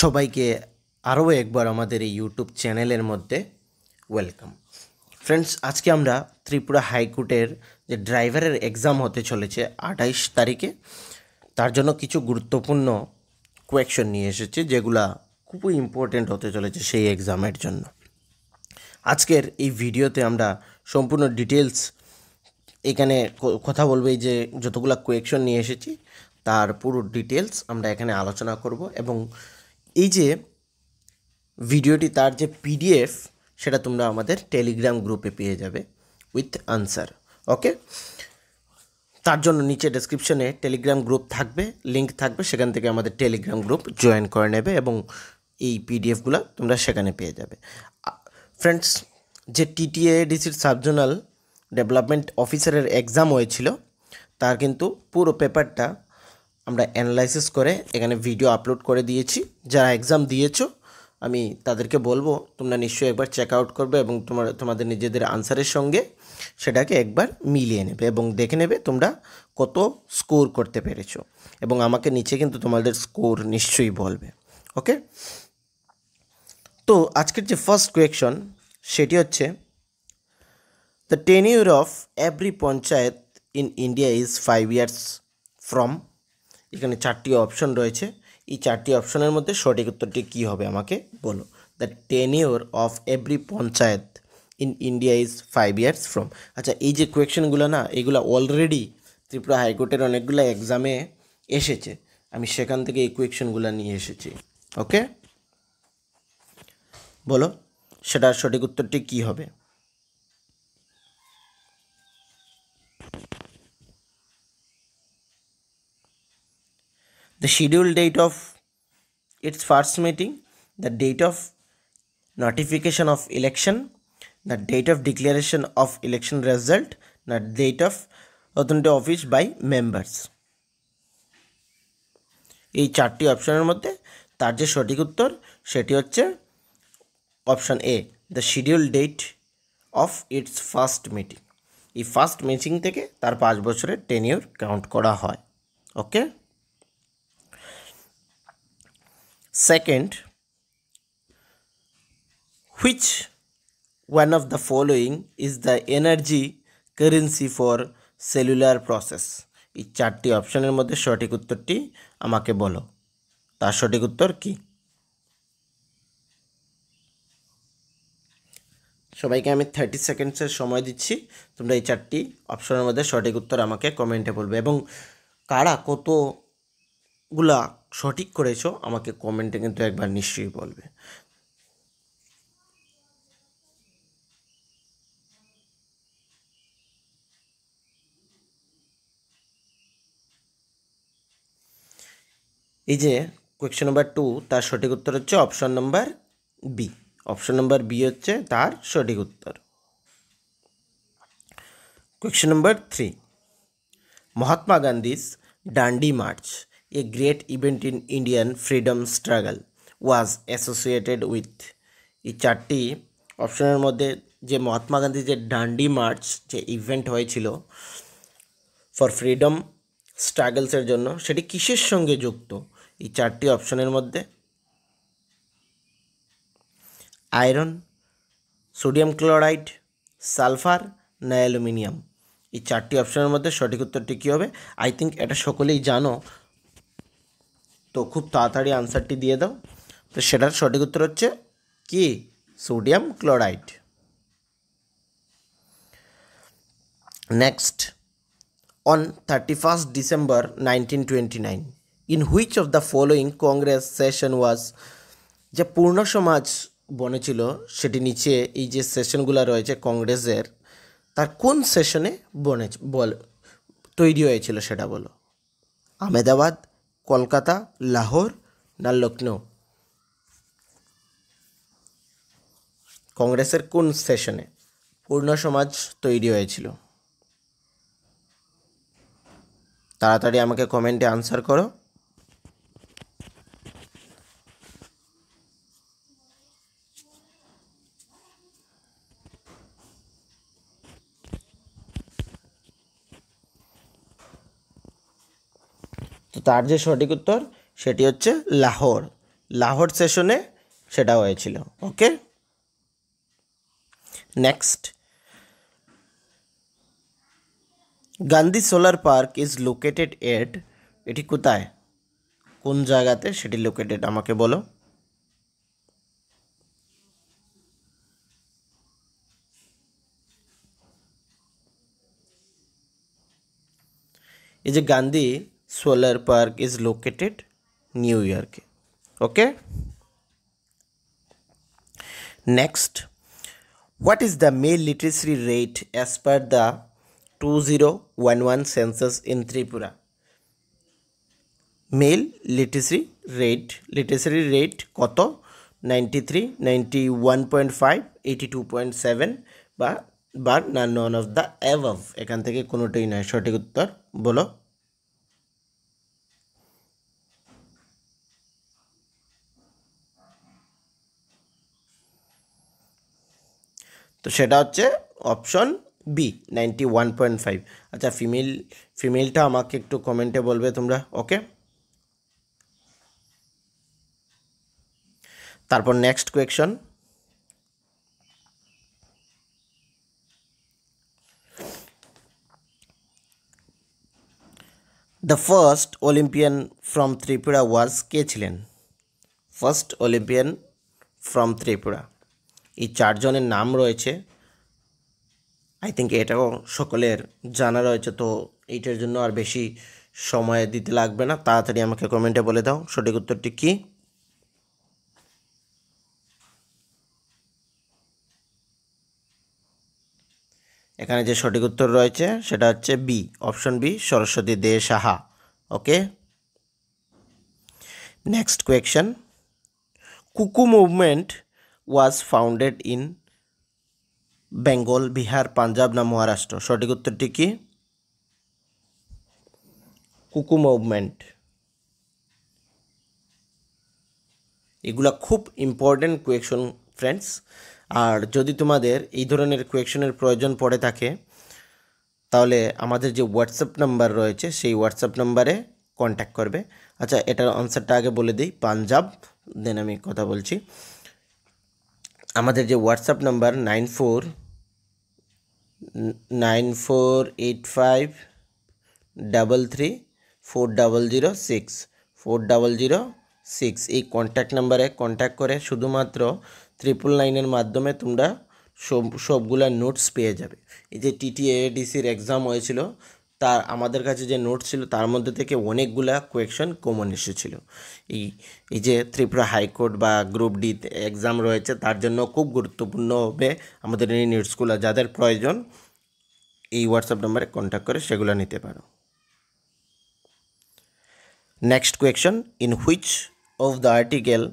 সবাইকে আরও একবার আমাদের এই ইউটিউব চ্যানেলের মধ্যে ওয়েলকাম। ফ্রেন্ডস, আজকে আমরা ত্রিপুরা হাইকোর্টের যে ড্রাইভারের এক্সাম হতে চলেছে 28 তারিখে, তার জন্য কিছু গুরুত্বপূর্ণ কোয়েকশন নিয়ে এসেছি যেগুলা খুবই ইম্পর্টেন্ট হতে চলেছে সেই এক্সামের জন্য। আজকের এই ভিডিওতে আমরা সম্পূর্ণ ডিটেলস এখানে কথা বলবো। এই যে যতগুলো কোয়েকশন নিয়ে এসেছি তার পুরো ডিটেলস আমরা এখানে আলোচনা করব, এবং এই যে ভিডিওটি তার যে পিডিএফ সেটা তোমরা আমাদের টেলিগ্রাম গ্রুপে পেয়ে যাবে উইথ আনসার। ওকে, তার জন্য নিচে ডেসক্রিপশনে টেলিগ্রাম গ্রুপ থাকবে, লিঙ্ক থাকবে, সেখান থেকে আমাদের টেলিগ্রাম গ্রুপ জয়েন করে নেবে এবং এই পিডিএফগুলো তোমরা সেখানে পেয়ে যাবে। ফ্রেন্ডস, যে টিটিএডিসির সাবজোনাল ডেভেলপমেন্ট অফিসারের এক্সাম হয়েছিল তার কিন্তু পুরো পেপারটা আমরা অ্যানালাইসিস করে এখানে ভিডিও আপলোড করে দিয়েছি। যারা এক্সাম দিয়েছো আমি তাদেরকে বলবো তোমরা নিশ্চয়ই একবার চেক আউট করবে এবং তোমাদের নিজেদের আনসারের সঙ্গে সেটাকে একবার মিলিয়ে নেবে এবং দেখে নেবে তোমরা কত স্কোর করতে পেরেছো, এবং আমাকে নিচে কিন্তু তোমাদের স্কোর নিশ্চয়ই বলবে। ওকে, তো আজকের যে ফার্স্ট কোয়েকশন সেটি হচ্ছে the tenure of every panchayat in India is 5 years from. এখানে 4টি অপশন রয়েছে, এই 4টি অপশনের মধ্যে সঠিক উত্তরটি কী হবে আমাকে বলো। The tenure of every panchayat in India is 5 years from. আচ্ছা, এই যে কোয়েকশনগুলো না, এগুলো অলরেডি ত্রিপুরা হাইকোর্টের অনেকগুলো এক্সামে এসেছে, আমি সেখান থেকে এই কোয়েকশনগুলো নিয়ে এসেছি। ওকে, বলো সেটার সঠিক উত্তরটি কী হবে। The scheduled date of its first meeting, the date of notification of election, the date of declaration of election result, the date of authority office by members। এই 4টি অপশনের মধ্যে তার যে সঠিক উত্তর সেটি হচ্ছে option A, the schedule date of its first meeting. এই ফার্স্ট মিটিং থেকে তার 5 বছরের টেনিউর কাউন্ট করা হয়। Okay, second, which one of the following is the energy currency for cellular process? এই 4টি অপশনের মধ্যে সঠিক উত্তরটি আমাকে বলো, তার সঠিক উত্তর কি? সবাইকে আমি 30 সেকেন্ডসের সময় দিচ্ছি, তোমরা এই 4টি অপশনের মধ্যে সঠিক উত্তর আমাকে কমেন্টে বলবে, এবং কারা কতগুলা সঠিক করেছো আমাকে কমেন্টে কিন্তু একবার নিশ্চয়ই বলবে। এই যে কোয়েশ্চেন নাম্বার 2 তার সঠিক উত্তর হচ্ছে option number B. Option number B হচ্ছে তার সঠিক উত্তর। Question number 3, Mahatma Gandhi's Dandi march, a great event in Indian freedom struggle, was associated with. এই 4টি অপশনের মধ্যে যে মহাত্মা গান্ধী যে ডান্ডি মার্চ যে ইভেন্ট হয়েছিল ফর ফ্রিডম স্ট্রাগলসের জন্য, সেটি কিসের সঙ্গে যুক্ত? এই 4টি অপশনের মধ্যে আয়রন, সোডিয়াম ক্লোরাইড, সালফার না অ্যালুমিনিয়াম। এই 4টি অপশনের মধ্যে সঠিক উত্তরটি কী হবে? আই থিঙ্ক এটা সকলেই জানো, তো খুব তাড়াতাড়ি আনসারটি দিয়ে দাও। তো সেটার সঠিক উত্তর হচ্ছে কি? Sodium chloride. Next, on 31st December 1929, in which of the following Congress session was, যে পূর্ণ সমাজ বনেছিল সেটি নিচে এই যে সেশনগুলো রয়েছে কংগ্রেসের, তার কোন সেশনে তৈরি হয়েছিল সেটা বলো। আহমেদাবাদ, কলকাতা, লাহোর না লখনৌ? কংগ্রেসের কোন সেশনে পূর্ণ সমাজ তৈরি হয়েছিল? তাড়াতাড়ি আমাকে কমেন্টে আনসার করো। তো তার যে সঠিক উত্তর সেটি হচ্ছে লাহোর। লাহোর সেশনে সেটা হয়েছিল। Okay, next, Gandhi solar park is located at, এটি কোথায়, কোন জায়গাতে সেটি লোকেটেড আমাকে বলো। এই যে Gandhi solar park is located new ইয়র্কে। Okay, next, what is the male literacy rate as per the 2011 census in Tripura? Male literacy rate কত? 93, 91.5, 82.7 বা নন অফ দ্য অ্যাবভ, এখান থেকে কোনোটাই নয়। সঠিক উত্তর বলো। তো সেটা হচ্ছে অপশন বি, 91.5। আচ্ছা, ফিমেলটা আমাকে একটু কমেন্টে বলবে তোমরা। ওকে, তারপর next question, the first Olympian from Tripura was, কে ছিলেন ফার্স্ট অলিম্পিয়ান ফ্রম ত্রিপুরা? এই চারজনের নাম রয়েছে, আই থিঙ্ক এটাও সকলের জানা রয়েছে, তো এইটার জন্য আর বেশি সময় দিতে লাগবে না, তাড়াতাড়ি আমাকে কমেন্টে বলে দাও সঠিক উত্তরটি কী। এখানে যে সঠিক উত্তর রয়েছে সেটা হচ্ছে বি, অপশন বি, সরস্বতী দে সাহা। ওকে, নেক্সট কোয়েকশন, কুকু movement was founded in Bengal, Bihar, Punjab না মহারাষ্ট্র? সঠিক উত্তরটি কি? কুকু মুভমেন্ট। এগুলা খুব ইম্পর্টেন্ট কোয়েকশন ফ্রেন্ডস, আর যদি তোমাদের এই ধরনের কোয়েকশনের প্রয়োজন পড়ে থাকে তাহলে আমাদের যে হোয়াটসঅ্যাপ নাম্বার রয়েছে সেই হোয়াটসঅ্যাপ নাম্বারে কন্ট্যাক্ট করবে। আচ্ছা, এটার আনসারটা আগে বলে দিই, পাঞ্জাব, দেন আমি কথা বলছি। আমাদের যে হোয়াটসঅ্যাপ নাম্বার 9485334006 এই কন্ট্যাক্ট নাম্বারে কন্ট্যাক্ট করে শুধুমাত্র 999-এর মাধ্যমে তোমরা সবগুলা নোটস পেয়ে যাবে। এই যে TTADCর এক্সাম হয়েছিল তার আমাদের কাছে যে নোটস ছিল তার মধ্যে থেকে অনেকগুলা কোয়েকশন কমন এসেছিল। এই যে ত্রিপুরা হাইকোর্ট বা গ্রুপ ডি এক্সাম রয়েছে তার জন্য খুব গুরুত্বপূর্ণ হবে আমাদের এই নোটসগুলো, যাদের প্রয়োজন এই হোয়াটসঅ্যাপ নাম্বারে কন্ট্যাক্ট করে সেগুলো নিতে পারো। Next question, in which of the article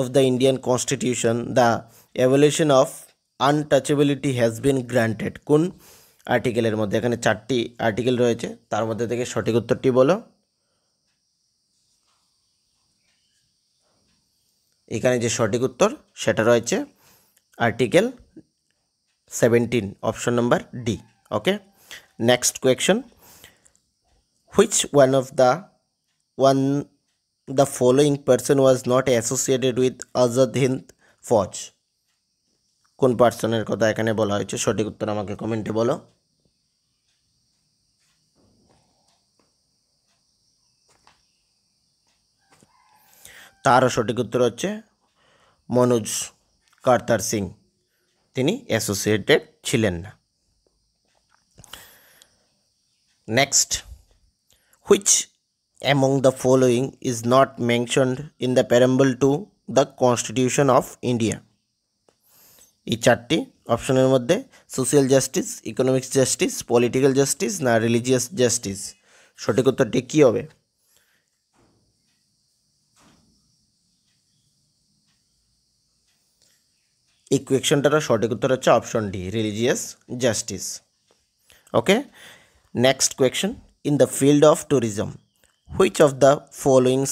of the Indian Constitution the abolition of untouchability has been granted? কোন আর্টিকেলের মধ্যে? এখানে 4টি আর্টিকেল রয়েছে, তার মধ্যে থেকে সঠিক উত্তরটি বলো। এখানে যে সঠিক উত্তর সেটা রয়েছে article 17, option number D. Okay, next question, which the following person was not associated with Azad Hind Fauj? কোন পার্সনের কথা এখানে বলা হয়েছে? সঠিক উত্তর আমাকে কমেন্টে বলো। তারও সঠিক উত্তর হচ্ছে মনোজ কার্তার সিং, তিনি অ্যাসোসিয়েটেড ছিলেন না। Next, which among the following is not mentioned in the preamble to the Constitution of India? এই 4টি অপশনের মধ্যে social justice, economics justice, political justice না রিলিজিয়াস জাস্টিস? সঠিক উত্তরটি কী হবে? এই কোয়েকশনটার সঠিক উত্তর হচ্ছে option D, religious justice. Okay, next question, in the field of tourism which of the following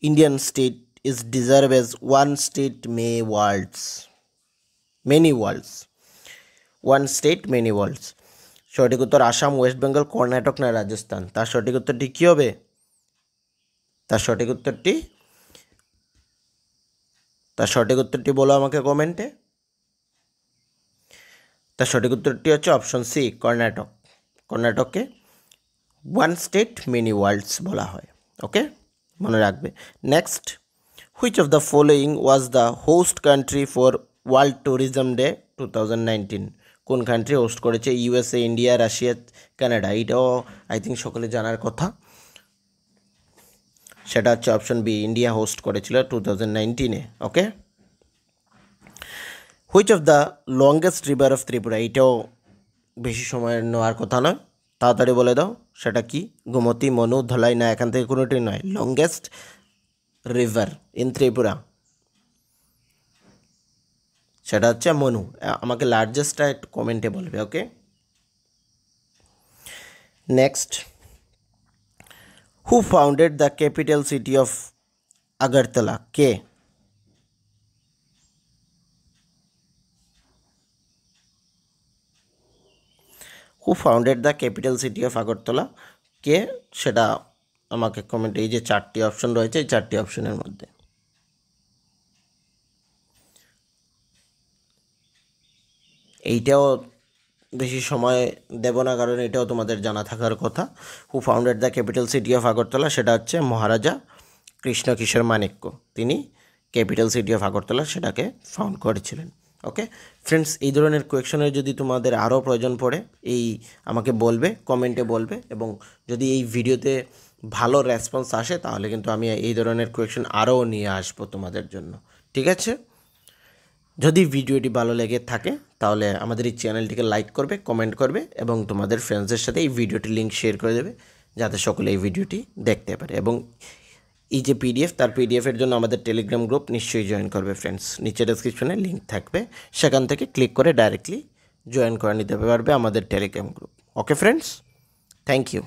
Indian state is deserved as one state many worlds? One state many worlds. সঠিক উত্তর Assam, West Bengal, Karnataka না রাজস্থান? তার সঠিক উত্তরটি কী হবে? তার সঠিক উত্তরটি তার সঠিক উত্তরটি বলো আমাকে কমেন্টে। তার সঠিক উত্তরটি হচ্ছে অপশন সি, কর্ণাটক। কর্ণাটককে ওয়ান স্টেট মেনি ওয়ার্ল্ডস বলা হয়। ওকে, মনে রাখবে। Next, which of the following was the host country for world tourism day 2019? কোন কান্ট্রি হোস্ট করেছে? USA, India, Russia, Canada. এইটাও আই থিঙ্ক সকলে জানার কথা। সেটা হচ্ছে অপশন বি, ইন্ডিয়া হোস্ট করেছিল 2019-এ। Okay, which of the longest river of Tripura? এইটাও বেশি সময় নেওয়ার কথা নয়, তাড়াতাড়ি বলে দাও সেটা কি? গোমতী, মনু, ধলাই, না এখান থেকে কোনোটি নয়। লংগেস্ট রিভার ইন ত্রিপুরা সেটা হচ্ছে মনু। আমাকে লার্জেস্টটা একটু কমেন্টে বলবে। Okay, next, who founded the capital city of Agartala? কে? Who founded the capital city of Agartala? কে সেটা আমাকে কমেন্টে, এই যে 4টি অপশন রয়েছে, এই 4টি অপশনের মধ্যে এইটাও বেশি সময় দেব না, কারণ এটাও তোমাদের জানা থাকার কথা। হু founded the capital city of Agartala? সেটা হচ্ছে মহারাজা কৃষ্ণকিশোর মাণিক্য। তিনি ক্যাপিটাল সিটি অফ আগরতলা সেটাকে ফাউন্ড করেছিলেন। ওকে ফ্রেন্ডস, এই ধরনের কোয়েকশনের যদি তোমাদের আরও প্রয়োজন পড়ে এই আমাকে বলবে, কমেন্টে বলবে, এবং যদি এই ভিডিওতে ভালো রেসপন্স আসে তাহলে কিন্তু আমি এই ধরনের কোয়েকশন আরও নিয়ে আসবো তোমাদের জন্য। ঠিক আছে, যদি ভিডিওটি ভালো লেগে থাকে তাহলে আমাদের এই চ্যানেলটিকে লাইক করবে, কমেন্ট করবে এবং তোমাদের ফ্রেন্ডসদের সাথে এই ভিডিওটির লিঙ্ক শেয়ার করে দেবে, যাতে সকলে এই ভিডিওটি দেখতে পারে। এবং এই যে পিডিএফ, তার পিডিএফের জন্য আমাদের টেলিগ্রাম গ্রুপ নিশ্চয়ই জয়েন করবে ফ্রেন্ডস। নিচে ডেসক্রিপশনে লিঙ্ক থাকবে, সেখান থেকে ক্লিক করে ডাইরেক্টলি জয়েন করে নিতে পারবে আমাদের Telegram group. Okay friends, thank you.